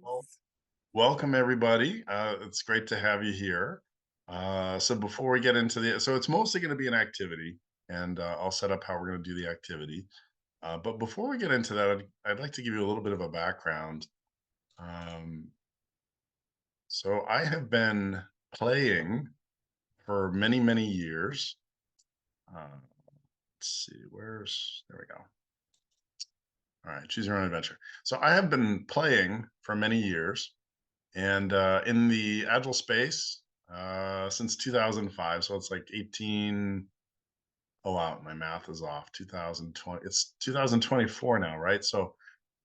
Well, welcome everybody. It's great to have you here. So before we get into so it's mostly going to be an activity, and I'll set up how we're going to do the activity. But before we get into that, I'd like to give you a little bit of a background. Um, so I have been playing for many, many years. Let's see, there we go. All right, choose your own adventure. So I have been playing for many years. And in the agile space since 2005, so it's like 18. Oh wow, my math is off. 2020, it's 2024 now, right? So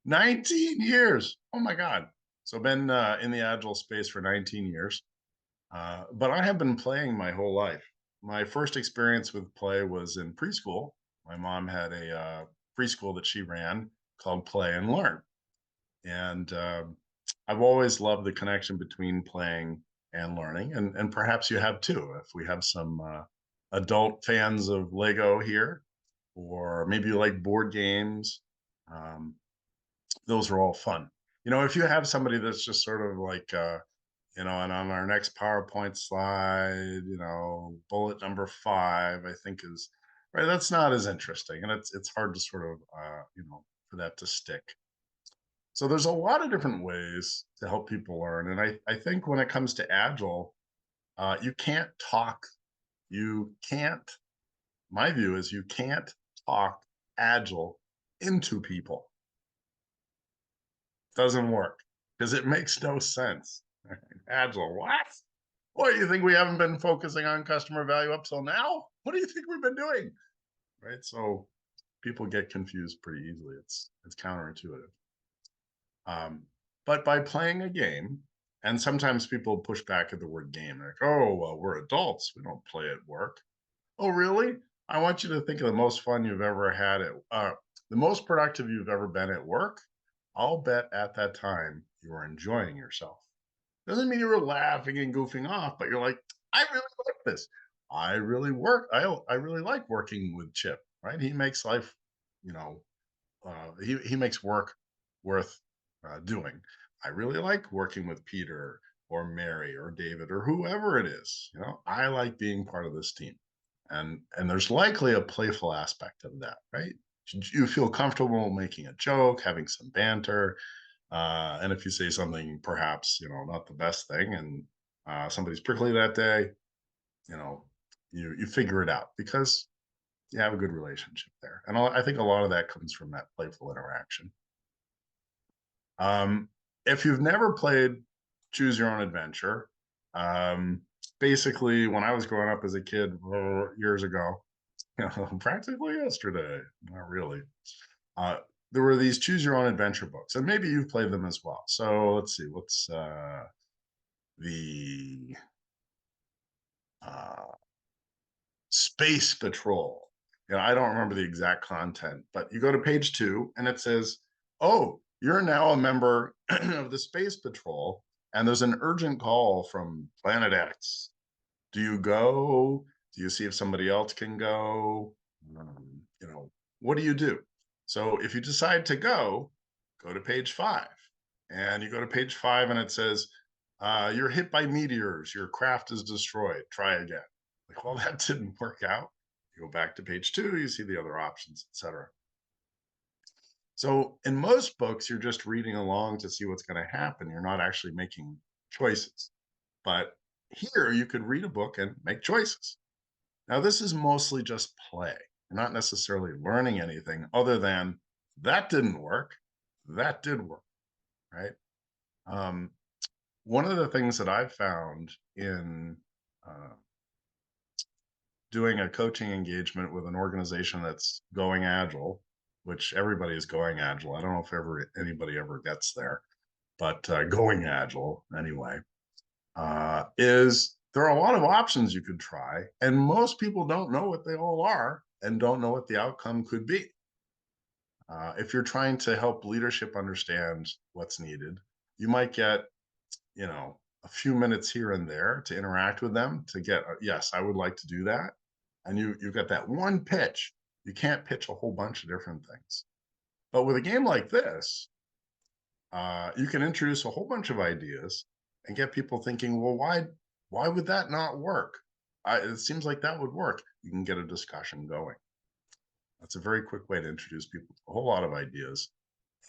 19 years. Oh my god. So I've been in the agile space for 19 years, but I have been playing my whole life. My first experience with play was in preschool. My mom had a preschool that she ran called Play and Learn, and I've always loved the connection between playing and learning, and perhaps you have too. If we have some adult fans of Lego here, or maybe you like board games, um, those are all fun. If you have somebody that's just sort of like, and on our next PowerPoint slide, bullet number 5, I think is right. That's not as interesting, and it's hard to sort of, for that to stick. So there's a lot of different ways to help people learn. And I think when it comes to Agile, you can't talk, you can't, my view is you can't talk Agile into people. Doesn't work because it makes no sense. Agile, what? What, you think we haven't been focusing on customer value up till now? What do you think we've been doing? Right. So people get confused pretty easily. It's counterintuitive. But by playing a game, and sometimes people push back at the word game, like, oh, well, we're adults. We don't play at work. Oh, really? I want you to think of the most fun you've ever had the most productive you've ever been at work. I'll bet at that time you were enjoying yourself. Doesn't mean you were laughing and goofing off, but you're like, I really like this. I really like working with Chip, right? He makes life, you know, he makes work worth doing. I really like working with Peter or Mary or David or whoever it is. I like being part of this team, and there's likely a playful aspect of that, right? You feel comfortable making a joke, having some banter, and if you say something perhaps not the best thing, and somebody's prickly that day, you know you figure it out because you have a good relationship there, and I think a lot of that comes from that playful interaction. Um, if you've never played Choose Your Own Adventure, um, basically, when I was growing up as a kid years ago, practically yesterday, not really, uh, there were these Choose Your Own Adventure books, and maybe you've played them as well. So let's see, what's the uh, Space Patrol? I don't remember the exact content, but you go to page 2 and it says, oh, you're now a member of the Space Patrol, and there's an urgent call from Planet X. Do you go? Do you see if somebody else can go? What do you do? So if you decide to go to page 5. And you go to page 5 and it says, you're hit by meteors. Your craft is destroyed. Try again. Like, well, that didn't work out. You go back to page 2, you see the other options, etc. So in most books, you're just reading along to see what's going to happen. You're not actually making choices. But here you could read a book and make choices. Now, this is mostly just play. You're not necessarily learning anything other than that didn't work. That did work, right? Um, One of the things that I've found in uh, doing a coaching engagement with an organization that's going agile, which everybody is going agile. I don't know if anybody ever gets there, but going agile anyway, is there are a lot of options you could try, and most people don't know what they all are and don't know what the outcome could be. If you're trying to help leadership understand what's needed, you might get, a few minutes here and there to interact with them to get, yes, I would like to do that. And you've got that one pitch. You can't pitch a whole bunch of different things. But with a game like this, You can introduce a whole bunch of ideas and get people thinking, well, why would that not work? It seems like that would work. You can get a discussion going. That's a very quick way to introduce people to a whole lot of ideas,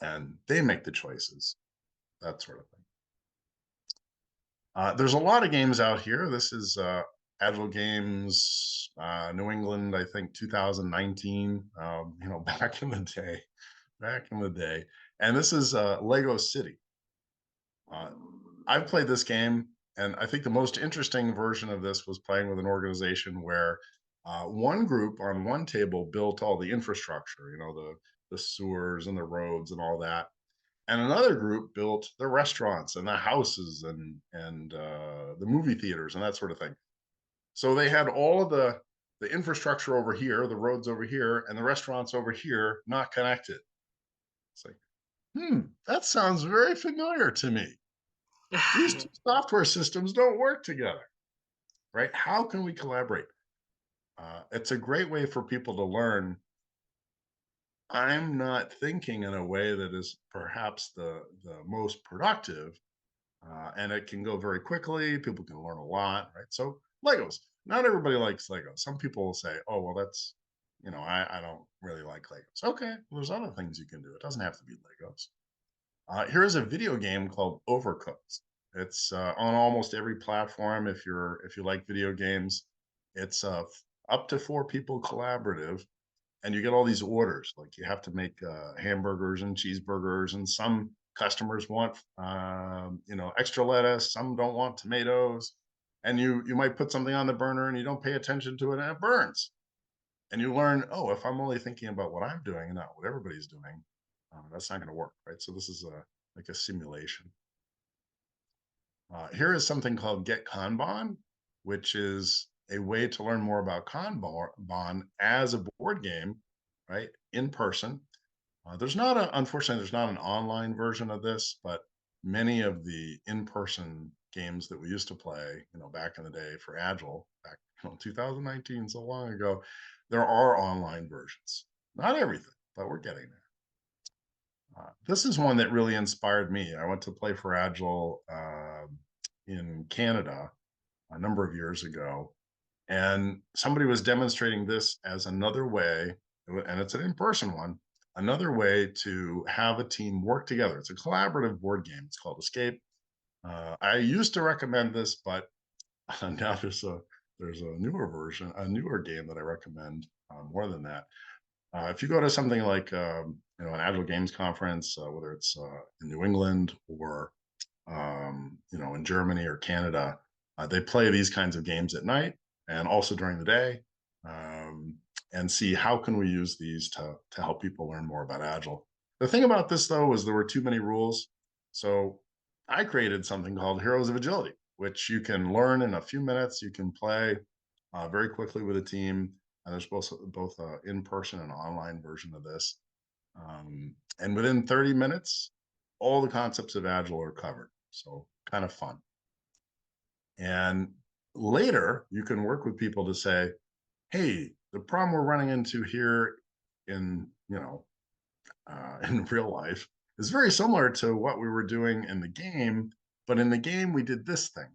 and they make the choices, that sort of thing. There's a lot of games out here. This is Agile Games New England, I think 2019. Back in the day, back in the day. And this is Lego City. Uh, I've played this game, and I think the most interesting version of this was playing with an organization where one group on one table built all the infrastructure, the sewers and the roads and all that, and another group built the restaurants and the houses and the movie theaters and that sort of thing. So they had all of the infrastructure over here, the roads over here, and the restaurants over here, not connected. It's like, that sounds very familiar to me. These two software systems don't work together, right? How can we collaborate? It's a great way for people to learn. I'm not thinking in a way that is perhaps the most productive, and it can go very quickly. People can learn a lot, right? So Legos. Not everybody likes Legos. Some people will say, "Oh, well, that's I don't really like Legos." Okay, well, there's other things you can do. It doesn't have to be Legos. Here is a video game called Overcooked. It's on almost every platform. If you like video games, it's up to four people collaborative, and you get all these orders. Like you have to make hamburgers and cheeseburgers, and some customers want extra lettuce, some don't want tomatoes, and you might put something on the burner and you don't pay attention to it and it burns. And you learn, oh, if I'm only thinking about what I'm doing and not what everybody's doing, that's not going to work, right? So this is like a simulation. Here is something called Get Kanban, which is a way to learn more about Kanban as a board game, right? In person. Unfortunately, there's not an online version of this, but many of the in-person games that we used to play, back in the day for Agile, back 2019, so long ago, there are online versions. Not everything, but we're getting there. This is one that really inspired me. I went to play for Agile in Canada a number of years ago, and somebody was demonstrating this as another way, and it's an in-person one, another way to have a team work together. It's a collaborative board game. It's called Escape. I used to recommend this, but now there's a newer version, a newer game that I recommend more than that. If you go to something like an Agile Games conference, whether it's in New England or in Germany or Canada, they play these kinds of games at night and also during the day, and see how can we use these to help people learn more about Agile. The thing about this though is there were too many rules, so I created something called Heroes of Agility, which you can learn in a few minutes. You can play very quickly with a team. And there's both in-person and online version of this. And within 30 minutes, all the concepts of Agile are covered. So kind of fun. And later, you can work with people to say, hey, the problem we're running into here in, in real life is very similar to what we were doing in the game, but in the game we did this thing.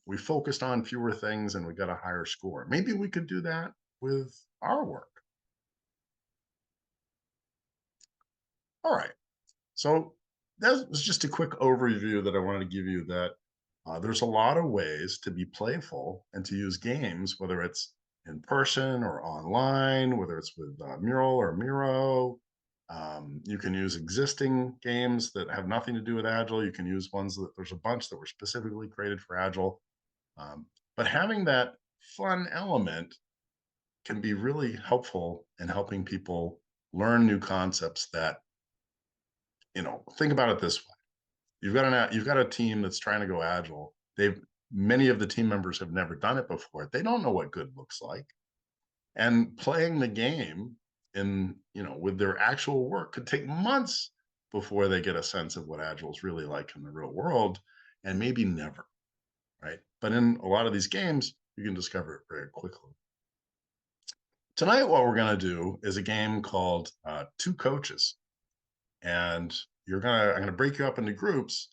We focused on fewer things and we got a higher score. Maybe we could do that with our work. All right. So that was just a quick overview that I wanted to give you, that there's a lot of ways to be playful and to use games, whether it's in person or online, whether it's with Mural or Miro. You can use existing games that have nothing to do with Agile. You can use ones that there's a bunch that were specifically created for Agile. But having that fun element can be really helpful in helping people learn new concepts that, think about it this way. You've got a team that's trying to go Agile. Many of the team members have never done it before. They don't know what good looks like. And playing the game with their actual work could take months before they get a sense of what Agile is really like in the real world, and maybe never, right? But in a lot of these games, you can discover it very quickly. Tonight, what we're going to do is a game called Two Coaches. and I'm gonna break you up into groups.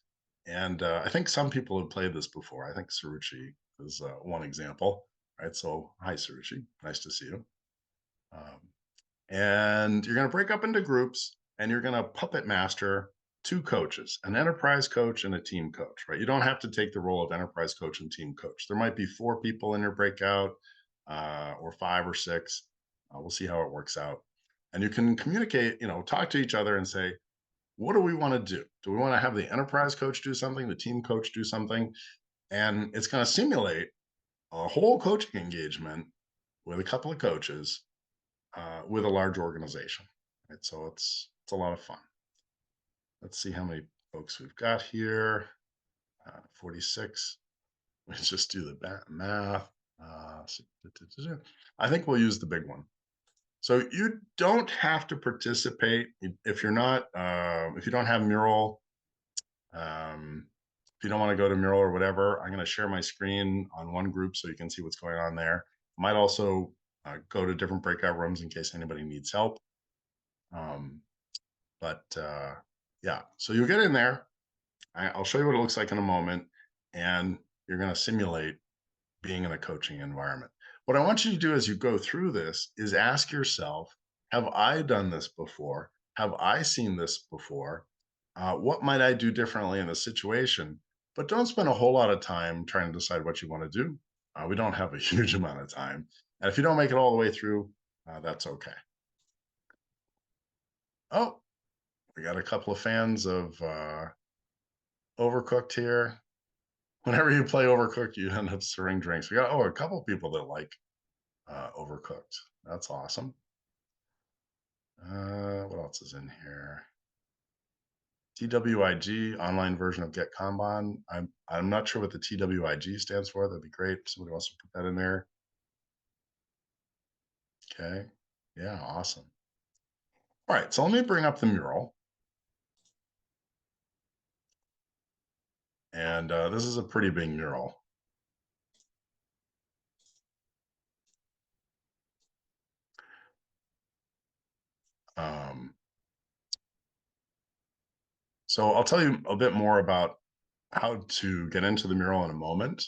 And I think some people have played this before. I think Saruchi is one example. Right. So hi, Saruchi. Nice to see you. Um, and you're going to break up into groups, and you're going to puppet master two coaches, an enterprise coach and a team coach, right? You don't have to take the role of enterprise coach and team coach. There might be 4 people in your breakout, or 5 or 6. We'll see how it works out. And you can communicate, talk to each other and say, what do we want to do? Do we want to have the enterprise coach do something, the team coach do something? And it's going to simulate a whole coaching engagement with a couple of coaches, with a large organization. Right? So it's a lot of fun. Let's see how many folks we've got here. 46. Let's just do the math. I think we'll use the big one. So you don't have to participate if you're not, if you don't have Mural, if you don't want to go to Mural or whatever. I'm going to share my screen on one group so you can see what's going on there. Might also go to different breakout rooms in case anybody needs help. Yeah, so you'll get in there. I'll show you what it looks like in a moment, and you're going to simulate being in a coaching environment. What I want you to do as you go through this is ask yourself, have I done this before? Have I seen this before? What might I do differently in this situation? But don't spend a whole lot of time trying to decide what you want to do. We don't have a huge amount of time. And if you don't make it all the way through, that's okay. Oh, we got a couple of fans of Overcooked here. Whenever you play Overcooked, you end up serving drinks. We got a couple of people that like Overcooked. That's awesome. What else is in here? TWIG, online version of Get Kanban. I'm not sure what the TWIG stands for. That'd be great. Somebody wants to put that in there. Okay. Yeah, awesome. All right, so let me bring up the mural. And this is a pretty big mural. So I'll tell you a bit more about how to get into the mural in a moment.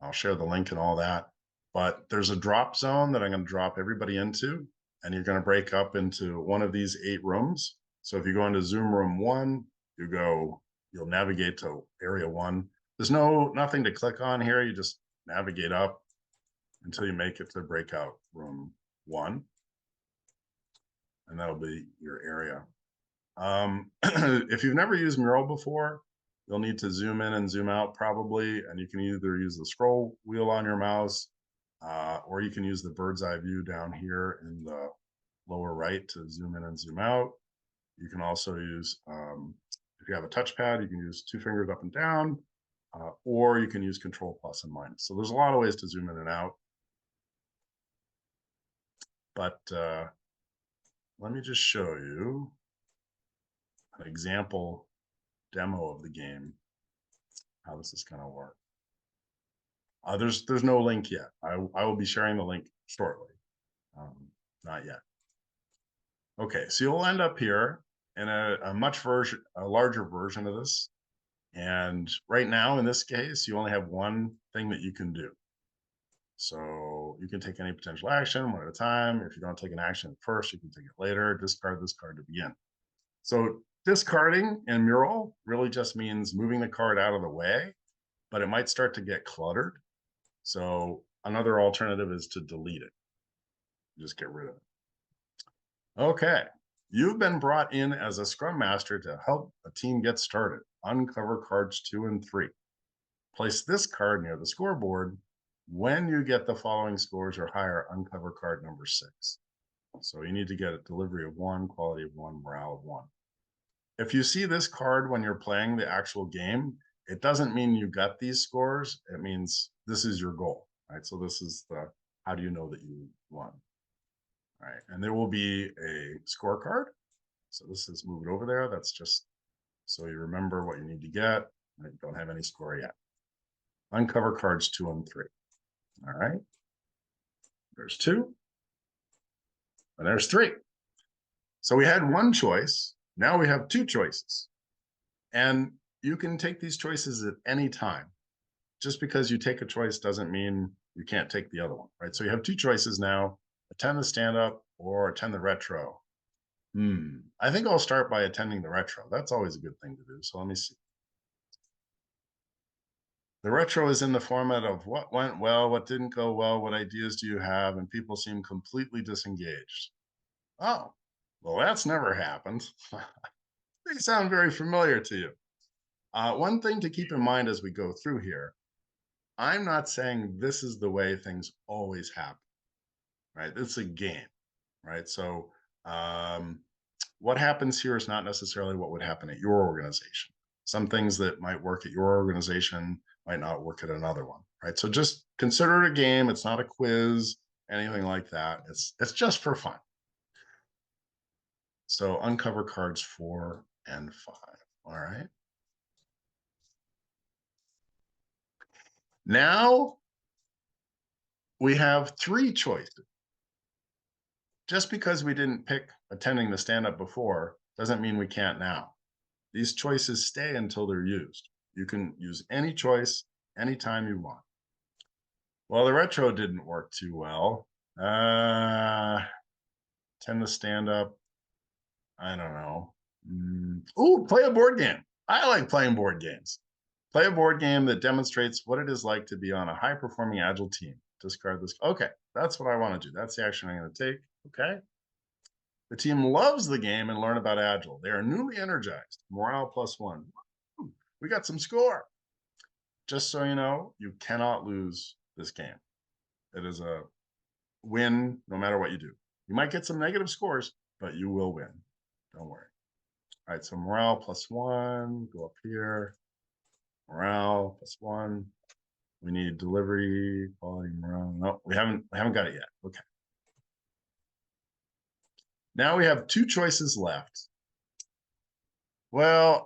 I'll share the link and all that. But there's a drop zone that I'm going to drop everybody into, and you're going to break up into one of these 8 rooms. So if you go into Zoom room 1, you'll navigate to area 1. There's nothing to click on here. You just navigate up until you make it to breakout room 1, and that'll be your area. If you've never used Mural before, you'll need to zoom in and zoom out probably, and you can either use the scroll wheel on your mouse, or you can use the bird's eye view down here in the lower right to zoom in and zoom out. You can also use, if you have a touchpad, you can use 2 fingers up and down, or you can use Control plus and minus. So there's a lot of ways to zoom in and out. But let me just show you an example demo of the game, how this is going to work. There's no link yet. I will be sharing the link shortly. Not yet. Okay, so you'll end up here in a larger version of this. And right now, in this case, you only have one thing that you can do. So you can take any potential action one at a time. If you don't take an action first, you can take it later. Discard this card to begin. So discarding in Mural really just means moving the card out of the way, but it might start to get cluttered. So another alternative is to delete it. Just get rid of it. Okay. You've been brought in as a Scrum Master to help a team get started. Uncover cards 2 and 3. Place this card near the scoreboard. When you get the following scores or higher, uncover card number 6. So you need to get a delivery of 1, quality of 1, morale of 1. If you see this card when you're playing the actual game, it doesn't mean you got these scores. It means this is your goal, right? So this is how do you know that you won? All right, and there will be a scorecard. So this is moved over there. That's just so you remember what you need to get. I don't have any score yet. Uncover cards 2 and 3. All right. There's 2. And there's 3. So we had one choice. Now we have two choices. And you can take these choices at any time. Just because you take a choice doesn't mean you can't take the other one, right? So you have two choices now: attend the stand-up or attend the retro. I think I'll start by attending the retro. That's always a good thing to do. So let me see. The retro is in the format of what went well, what didn't go well, what ideas do you have, and people seem completely disengaged. Oh, well, that's never happened. They sound very familiar to you. One thing to keep in mind as we go through here, I'm not saying this is the way things always happen, right? It's a game, right? So what happens here is not necessarily what would happen at your organization. Some things that might work at your organization might not work at another one, right? So just consider it a game. It's not a quiz, anything like that. It's just for fun. So uncover cards 4 and 5. All right. Now we have 3 choices. Just because we didn't pick attending the stand-up before doesn't mean we can't now. These choices stay until they're used. You can use any choice anytime you want. Well, the retro didn't work too well. Tend to stand up. I don't know. Ooh, play a board game. I like playing board games. Play a board game that demonstrates what it is like to be on a high-performing Agile team. Discard this. Okay, that's what I want to do. That's the action I'm going to take. Okay. The team loves the game and learn about Agile. They are newly energized. Morale +1. We got some score. Just so you know, you cannot lose this game. It is a win no matter what you do. You might get some negative scores, but you will win. Don't worry. All right, so morale +1. Go up here. Morale +1. We need delivery, quality, morale. No, we haven't got it yet. Okay. Now we have 2 choices left. Well,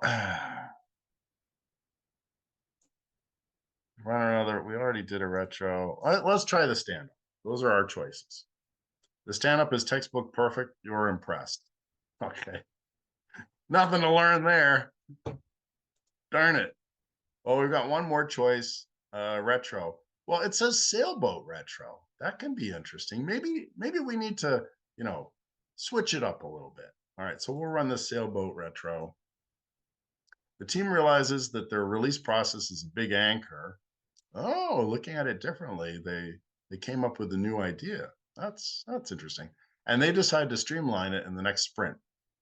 run another. We already did a retro. Let's try the stand-up. Those are our choices. The stand-up is textbook perfect. You're impressed. Okay. Nothing to learn there. Darn it. Well, we've got one more choice, retro. Well, it says sailboat retro. That can be interesting. Maybe we need to, switch it up a little bit. All right, so we'll run the sailboat retro. The team realizes that their release process is a big anchor. Oh, looking at it differently, they came up with a new idea. That's interesting. And they decide to streamline it in the next sprint.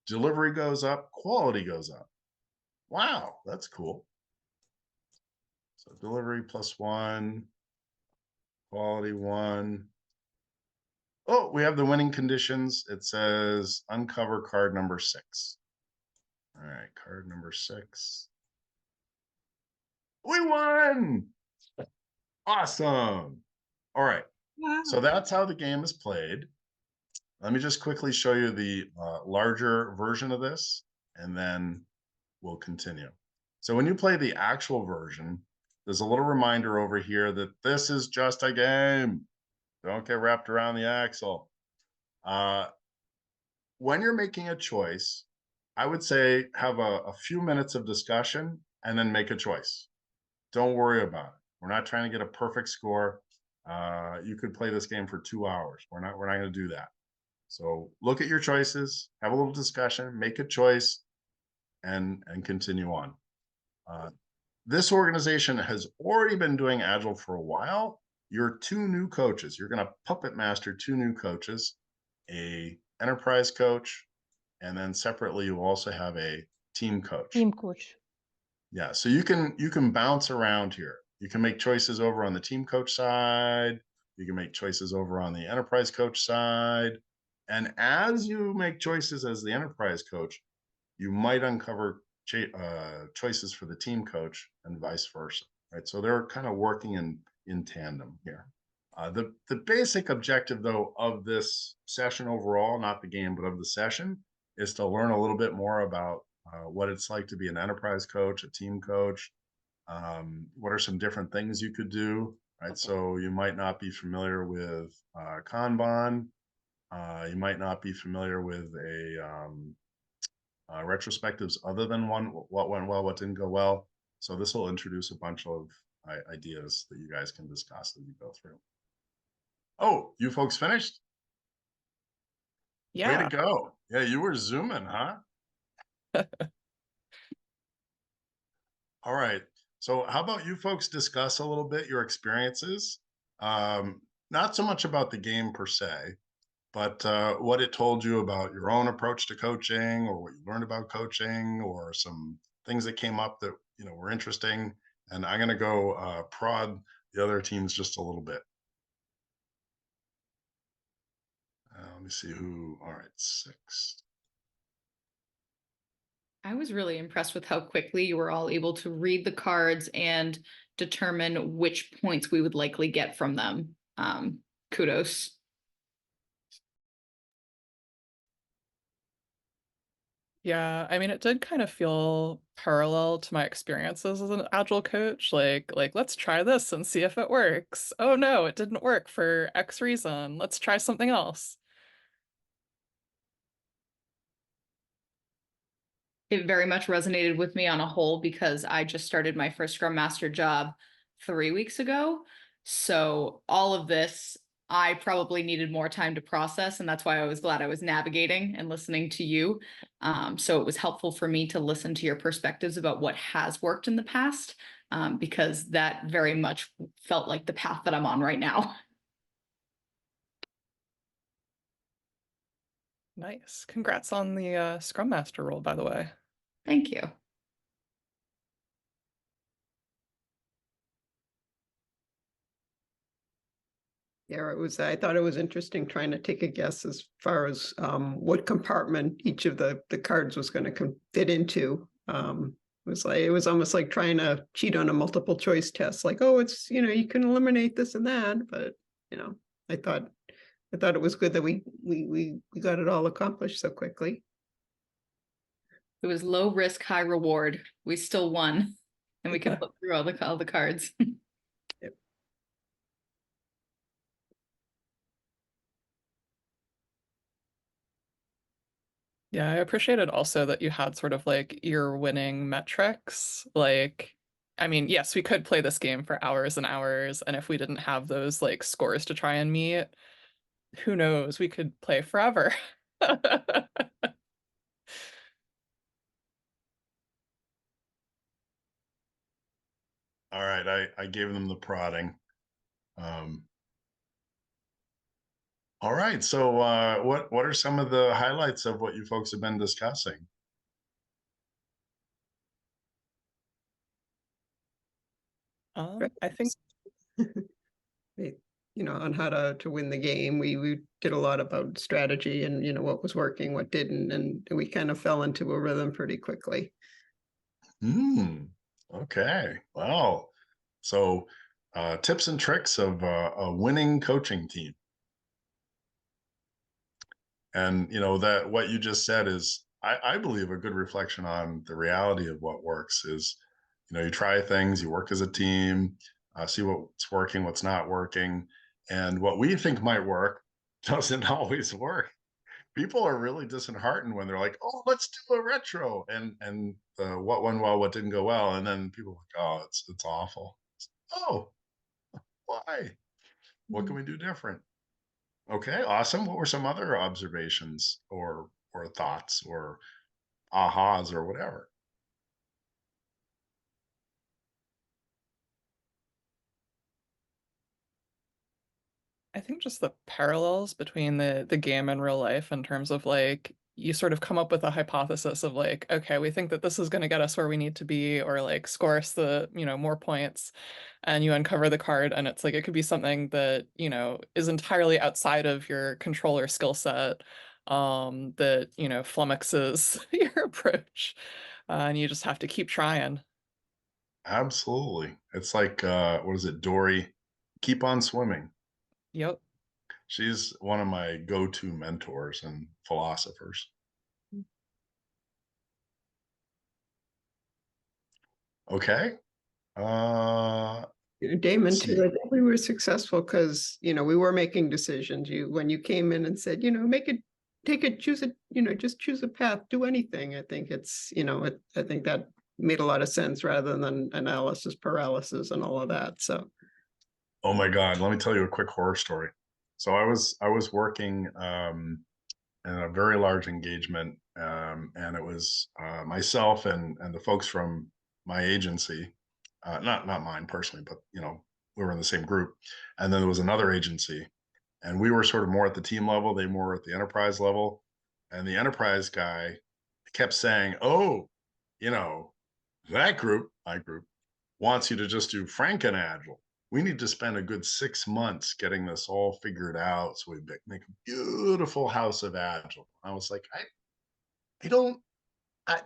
Delivery goes up, quality goes up. Wow, that's cool. So delivery +1, quality 1. Oh, we have the winning conditions. It says uncover card number 6. All right, card number 6. We won! Awesome. All right. Wow. So that's how the game is played. Let me just quickly show you the larger version of this, and then we'll continue. So when you play the actual version, there's a little reminder over here that this is just a game. Don't get wrapped around the axle. When you're making a choice, I would say have a few minutes of discussion and then make a choice. Don't worry about it. We're not trying to get a perfect score. You could play this game for 2 hours. We're not going to do that. So look at your choices, have a little discussion, make a choice, and continue on. This organization has already been doing Agile for a while. You're 2 new coaches. You're going to puppet master 2 new coaches, a enterprise coach, and then separately you also have a team coach. Team coach. Yeah, so you can bounce around here. You can make choices over on the team coach side. You can make choices over on the enterprise coach side. And as you make choices as the enterprise coach, you might uncover choices for the team coach and vice versa, right? So they're kind of working in tandem here. The basic objective, though, of this session overall, not the game, but of the session, is to learn a little bit more about what it's like to be an enterprise coach, a team coach. What are some different things you could do, right? So you might not be familiar with Kanban. You might not be familiar with retrospectives other than one, what went well, what didn't go well. So this will introduce a bunch of ideas that you guys can discuss as you go through. Oh, you folks finished? Way to Yeah. go. Yeah, you were zooming, huh? All right. So how about you folks discuss a little bit your experiences? Um, Not so much about the game per se, but what it told you about your own approach to coaching, or what you learned about coaching, or some things that came up that were interesting. And I'm going to go prod the other teams just a little bit. Let me see who. All right, 6. I was really impressed with how quickly you were all able to read the cards and determine which points we would likely get from them. Kudos. Yeah, I mean, it did kind of feel parallel to my experiences as an agile coach. Like, let's try this and see if it works. Oh no, it didn't work for X reason. Let's try something else. It very much resonated with me on a whole because I just started my first Scrum Master job 3 weeks ago. So all of this, I probably needed more time to process, and that's why I was glad I was navigating and listening to you. So it was helpful for me to listen to your perspectives about what has worked in the past, because that very much felt like the path that I'm on right now. Nice. Congrats on the Scrum Master role, by the way. Thank you. Yeah, I thought it was interesting trying to take a guess as far as what compartment each of the cards was going to fit into. It was almost like trying to cheat on a multiple choice test. Like, oh, it's you can eliminate this and that, but I thought it was good that we got it all accomplished so quickly. It was low risk, high reward. We still won, and we could flip through all the cards. Yep. Yeah, I appreciated also that you had sort of like your winning metrics. Like, I mean, yes, we could play this game for hours and hours, and if we didn't have those like scores to try and meet, who knows, we could play forever. All right, I gave them the prodding. Um, all right, so what are some of the highlights of what you folks have been discussing? I think On how to win the game. We did a lot about strategy and what was working, what didn't, and we kind of fell into a rhythm pretty quickly. Okay. Wow. So tips and tricks of a winning coaching team. And that what you just said is, I believe, a good reflection on the reality of what works is, you try things, you work as a team, see what's working, what's not working, and what we think might work doesn't always work. People are really disheartened when they're like, "Oh, let's do a retro," and what went well, what didn't go well, and then people are like, "Oh, it's awful." Oh, why? What can we do different? Okay, awesome. What were some other observations or thoughts or ahas or whatever? I think just the parallels between the game and real life in terms of like you sort of come up with a hypothesis of like, okay, we think that this is going to get us where we need to be, or like score us the, more points, and you uncover the card and it's like it could be something that, is entirely outside of your controller skill set, that, flummoxes your approach. And you just have to keep trying. Absolutely. It's like what is it, Dory? Keep on swimming. Yep. She's one of my go-to mentors and philosophers. Okay. Uh Damon, let's too, see. I think we were successful because we were making decisions. When you came in and said, make it take it, choose it, just choose a path, do anything. I think it's, I think that made a lot of sense rather than analysis paralysis and all of that. So, Oh my God, let me tell you a quick horror story. So I was working in a very large engagement, and it was myself and the folks from my agency, not mine personally, but we were in the same group, and then there was another agency, and we were sort of more at the team level, they more at the enterprise level, and the enterprise guy kept saying, "Oh, you know, that group, my group, wants you to just do Franken Agile. We need to spend a good 6 months getting this all figured out so we make a beautiful house of Agile." I was like, I don't, I,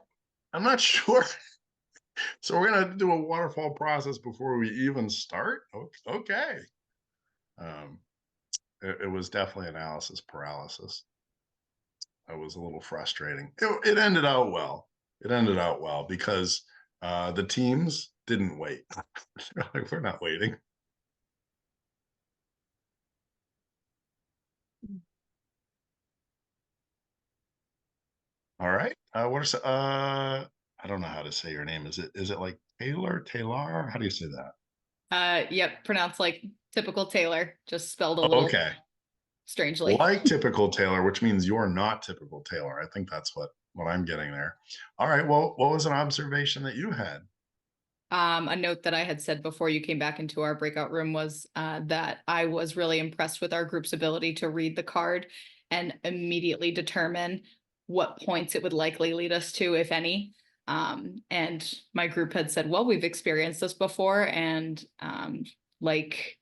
I'm not sure. So we're gonna do a waterfall process before we even start. Okay. Um, it was definitely analysis paralysis. It was a little frustrating. It ended out well. It ended out well because the teams didn't wait. Like, we're not waiting. All right. I don't know how to say your name. Is it like Taylor? How do you say that? Yep, pronounced like typical Taylor, just spelled a Oh, little okay. strangely. Like typical Taylor, which means you're not typical Taylor. I think that's what I'm getting there. All right. Well, what was an observation that you had? A note that I had said before you came back into our breakout room was that I was really impressed with our group's ability to read the card and immediately determine what points it would likely lead us to, if any. And my group had said, well, we've experienced this before. And like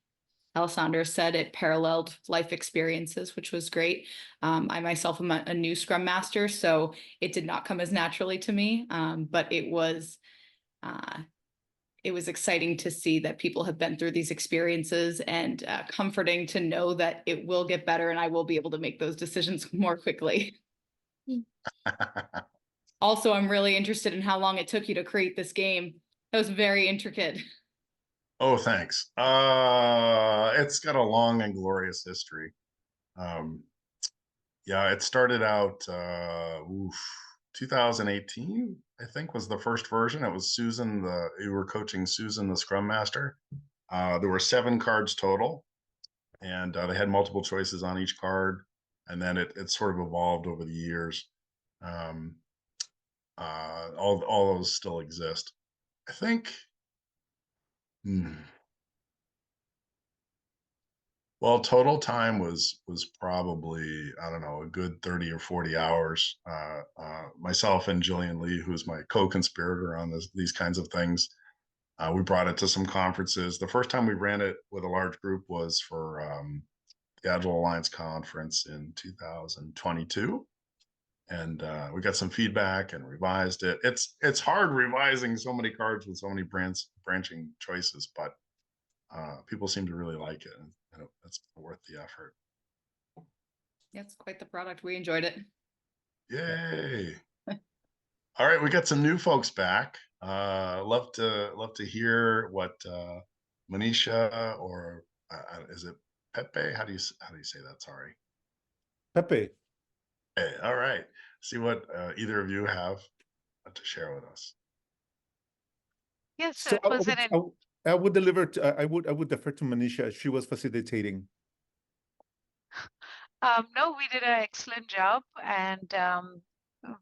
Alessandra said, it paralleled life experiences, which was great. I myself am a new Scrum Master, so it did not come as naturally to me, but it was exciting to see that people have been through these experiences and comforting to know that it will get better and I will be able to make those decisions more quickly. Also, I'm really interested in how long it took you to create this game. That was very intricate. Oh, thanks. It's got a long and glorious history. Um, yeah, it started out 2018, I think, was the first version. It was Susan, you were coaching Susan, the Scrum Master. There were 7 cards total, and they had multiple choices on each card, and then it sort of evolved over the years. Um, all those still exist, I think. Well, total time was probably, I don't know, a good 30 or 40 hours. Myself and Jillian Lee, who's my co-conspirator on these kinds of things, we brought it to some conferences. The first time we ran it with a large group was for the Agile Alliance conference in 2022, and we got some feedback and revised it. It's hard revising so many cards with so many branching choices, but people seem to really like it, and it's worth the effort. Yeah, it's quite the product. We enjoyed it. Yay! All right, we got some new folks back. Love to hear what Manisha, or is it Pepe? How do you say that? Sorry, Pepe. Hey, all right. See what either of you have to share with us. Yes, so So it was I would deliver to, I would defer to Manisha. She was facilitating. no, we did an excellent job, and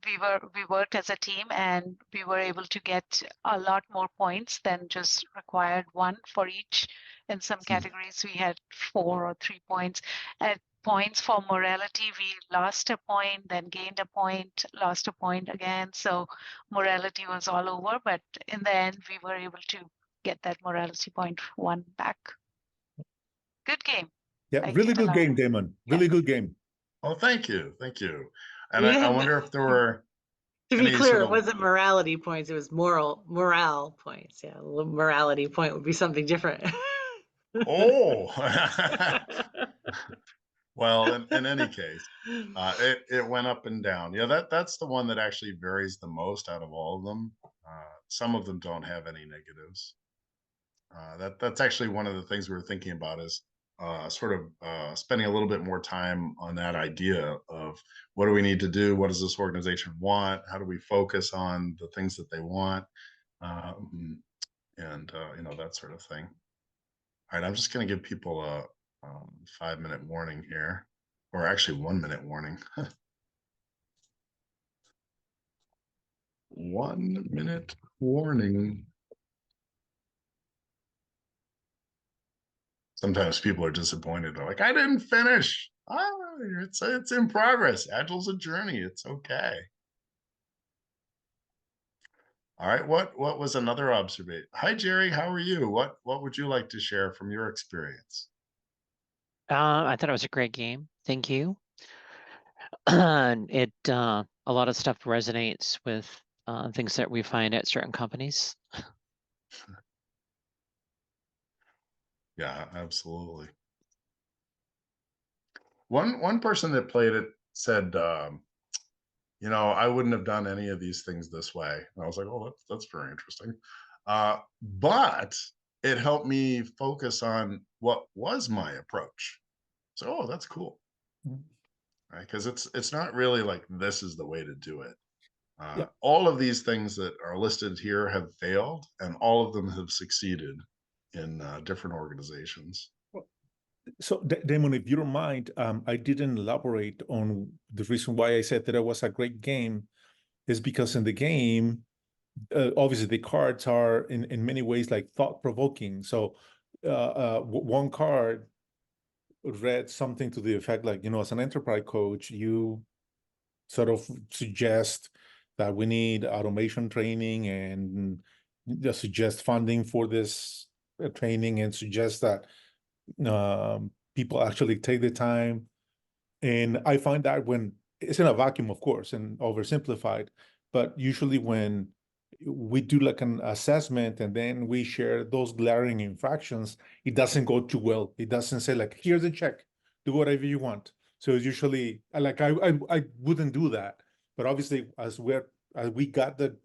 we worked as a team, and we were able to get a lot more points than just required 1 for each. In some categories, we had 4 or 3 points. At points for morality, we lost a point, then gained a point, lost a point again. So morality was all over, but in the end, we were able to get that morality point 1 back. Good game. Yeah, really good game, Damon. Really good game. Oh, thank you. And I wonder if there were. To be clear, it wasn't morality points, it was morale points. Yeah, a little morality point would be something different. Oh, well, in any case, it went up and down. Yeah, that's the one that actually varies the most out of all of them. Some of them don't have any negatives. That's actually one of the things we were thinking about is sort of spending a little bit more time on that idea of what do we need to do? What does this organization want? How do we focus on the things that they want? And you know, that sort of thing. All right, I'm just going to give people a 5-minute warning here, or actually 1-minute warning. 1-minute warning. Sometimes people are disappointed. They're like, I didn't finish. It's in progress. Agile's a journey. It's okay. All right. What was another observation? Hi, Jerry. How are you? What would you like to share from your experience? I thought it was a great game. Thank you. And a lot of stuff resonates with things that we find at certain companies. Yeah, absolutely. One person that played it said, you know, I wouldn't have done any of these things this way. And I was like, oh, that's very interesting. But it helped me focus on what was my approach. So, oh, that's cool. Right? Because it's not really like this is the way to do it. Yeah. All of these things that are listed here have failed, and all of them have succeeded in different organizations. So, Damon, if you don't mind, I didn't elaborate on the reason why I said that it was a great game is because in the game, obviously the cards are in many ways like thought-provoking. So one card read something to the effect like, you know, as an enterprise coach, you sort of suggest that we need automation training and just suggest funding for this training and suggest that people actually take the time. And I find that when it's in a vacuum, of course, and oversimplified, but usually when we do like an assessment and then we share those glaring infractions, it doesn't go too well. It doesn't say like, here's a check, do whatever you want. So it's usually like I wouldn't do that. But obviously, as we got the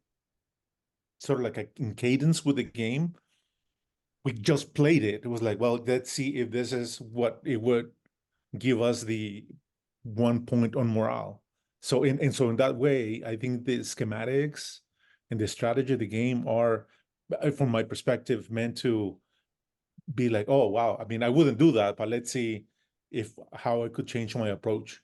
sort of like in cadence with the game, we just played it. It was like, well, let's see if this is what it would give us the 1 point on morale. So in that way, I think the schematics and the strategy of the game are, from my perspective, meant to be like, oh wow, I mean, I wouldn't do that, but let's see how I could change my approach.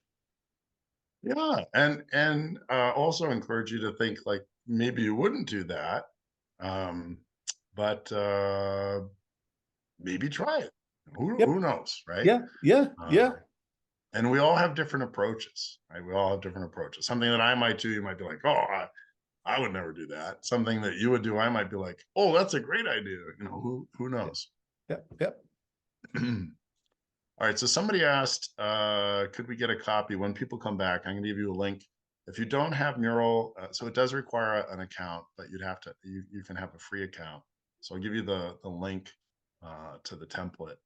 Yeah, and also encourage you to think like maybe you wouldn't do that, but maybe try it. Who knows, right? Yeah. And we all have different approaches, right? We all have different approaches. Something that I might do, you might be like, oh, I would never do that. Something that you would do, I might be like, oh, that's a great idea. You know, who knows? Yep. All right, so somebody asked, could we get a copy? When people come back, I'm going to give you a link. If you don't have Mural, so it does require an account, but you can have a free account. So I'll give you the link to the template.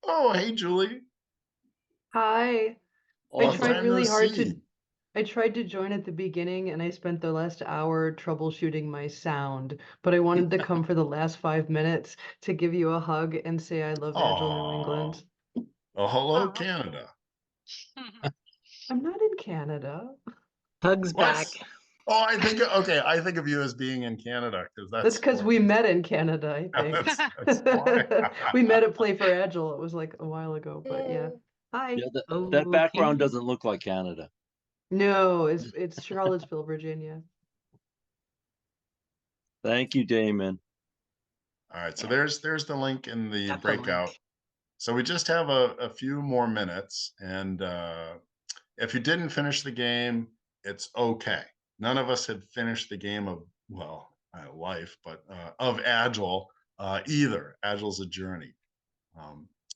Oh, hey, Julie. Hi. Long I tried time really no hard see. I tried to join at the beginning and I spent the last hour troubleshooting my sound, but I wanted to come for the last 5 minutes to give you a hug and say I love Agile New England. Oh, hello, Aw. Canada. I'm not in Canada. Hugs What? back. Oh, I think of you as being in Canada because That's because we met in Canada, I think. that's why. We met at Play for Agile. It was like a while ago, but yeah. Hi. Yeah, that Okay. background doesn't look like Canada. No, it's Charlottesville, Virginia. Thank you, Damon. All right, so there's the link in the Got the breakout. link. So we just have a few more minutes, and if you didn't finish the game, it's okay. None of us had finished the game of life, but of Agile either. Agile's a journey.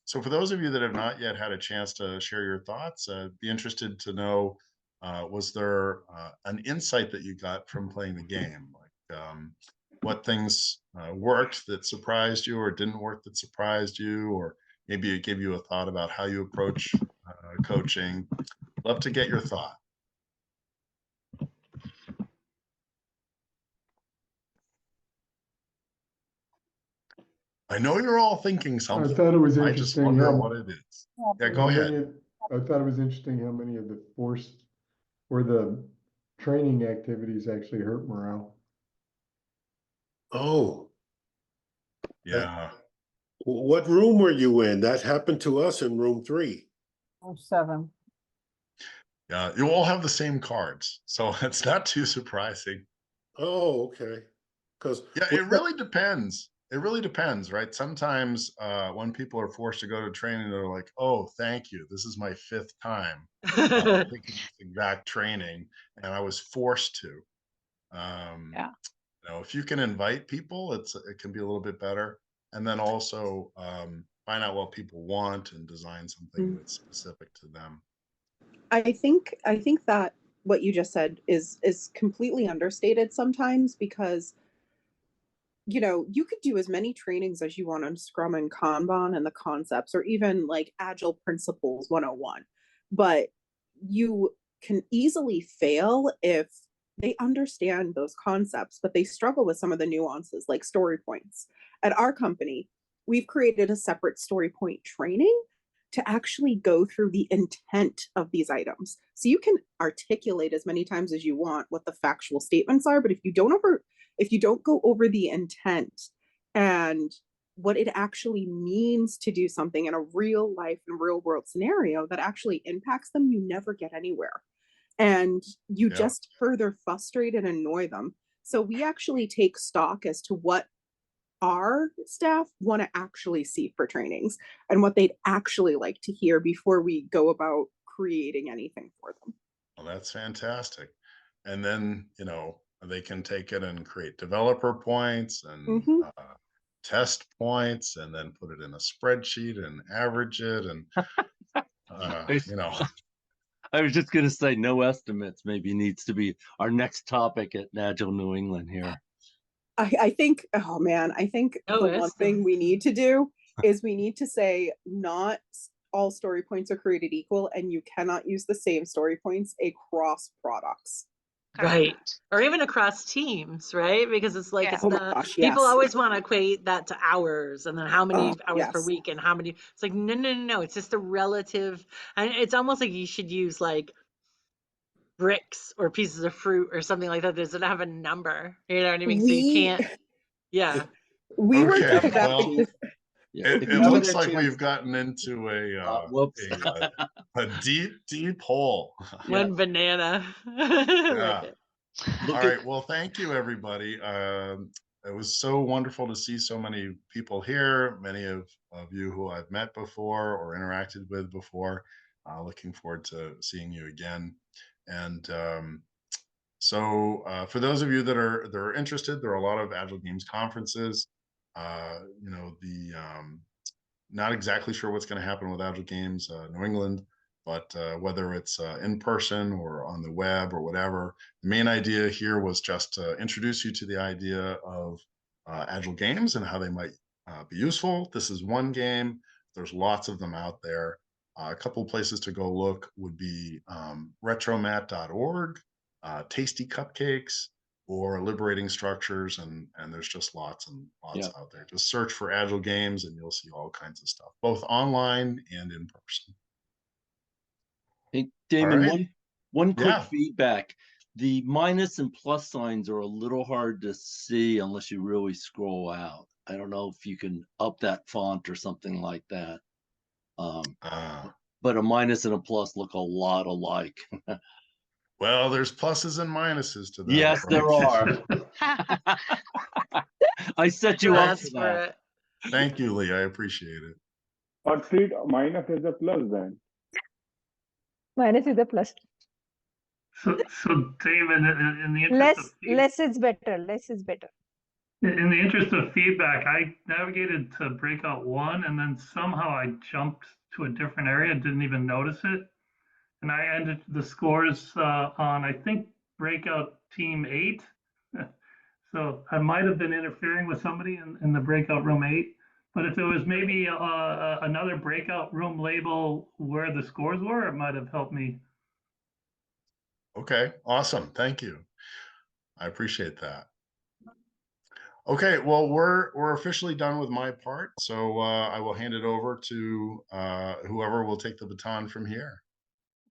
So for those of you that have not yet had a chance to share your thoughts, be interested to know, was there an insight that you got from playing the game? Like what things worked that surprised you or didn't work that surprised you, or maybe it gave you a thought about how you approach coaching. Love to get your thought. I know you're all thinking I something. thought it was I just interesting wonder how what it is. Yeah, go how ahead. many I thought it was interesting how many of the forced or the training activities actually hurt morale. Oh, Yeah. what room were you in? That happened to us in room 3. Oh, 7. Yeah, you all have the same cards, so it's not too surprising. Oh, okay. Because Yeah, it really depends. It really depends, right? Sometimes when people are forced to go to training, they're like, "Oh, thank you. This is my 5th time taking this exact training, and I was forced to." Yeah. You know, if you can invite people, it can be a little bit better, and then also find out what people want and design something that's specific to them. I think that what you just said is completely understated sometimes, because you could do as many trainings as you want on Scrum and Kanban and the concepts, or even like Agile Principles 101. But you can easily fail if they understand those concepts, but they struggle with some of the nuances, like story points. At our company, we've created a separate story point training to actually go through the intent of these items. So you can articulate as many times as you want what the factual statements are, but if you don't go over the intent and what it actually means to do something in a real life and real world scenario that actually impacts them, you never get anywhere. And you just further frustrate and annoy them. So we actually take stock as to what our staff want to actually see for trainings and what they'd actually like to hear before we go about creating anything for them. Well, that's fantastic. And then, they can take it and create developer points and test points, and then put it in a spreadsheet and average it. And, I was just going to say no estimates maybe needs to be our next topic at Agile New England here. I think, oh man, I think the one thing we need to do is we need to say not all story points are created equal, and you cannot use the same story points across products. Right. Or even across teams, right? Because it's like, it's people always want to equate that to hours, and then how many hours per week and how many. It's like, no. It's just a relative. And it's almost like you should use like bricks or pieces of fruit or something like that. Doesn't have a number. You know what I mean? So you can't. Yeah. We were it looks like we've gotten into a deep hole. One banana. Yeah. All right. Well, thank you, everybody. It was so wonderful to see so many people here, many of you who I've met before or interacted with before. Looking forward to seeing you again. And so for those of you that are interested, there are a lot of Agile Games conferences. Not exactly sure what's going to happen with Agile Games New England, but whether it's in person or on the web or whatever, the main idea here was just to introduce you to the idea of Agile Games and how they might be useful. This is one game. There's lots of them out there. A couple of places to go look would be retromat.org, Tasty Cupcakes, or Liberating Structures, and there's just lots and lots out there. Just search for Agile Games and you'll see all kinds of stuff, both online and in person. Hey, Damon, one quick feedback. The minus and plus signs are a little hard to see unless you really scroll out. I don't know if you can up that font or something like that. But a minus and a plus look a lot alike. Well, there's pluses and minuses to that. Yes, there are. I set you up for that. Thank you, Lee. I appreciate it. Or treat minus as a plus then. Minus is a plus. So Damon, in the interest less is better. Less is better. In the interest of feedback, I navigated to breakout 1, and then somehow I jumped to a different area and didn't even notice it. And I ended the scores on, I think, breakout team 8. So I might have been interfering with somebody in the breakout room 8. But if it was maybe another breakout room label where the scores were, it might have helped me. Okay, awesome. Thank you. I appreciate that. Okay, well, we're officially done with my part, so I will hand it over to whoever will take the baton from here.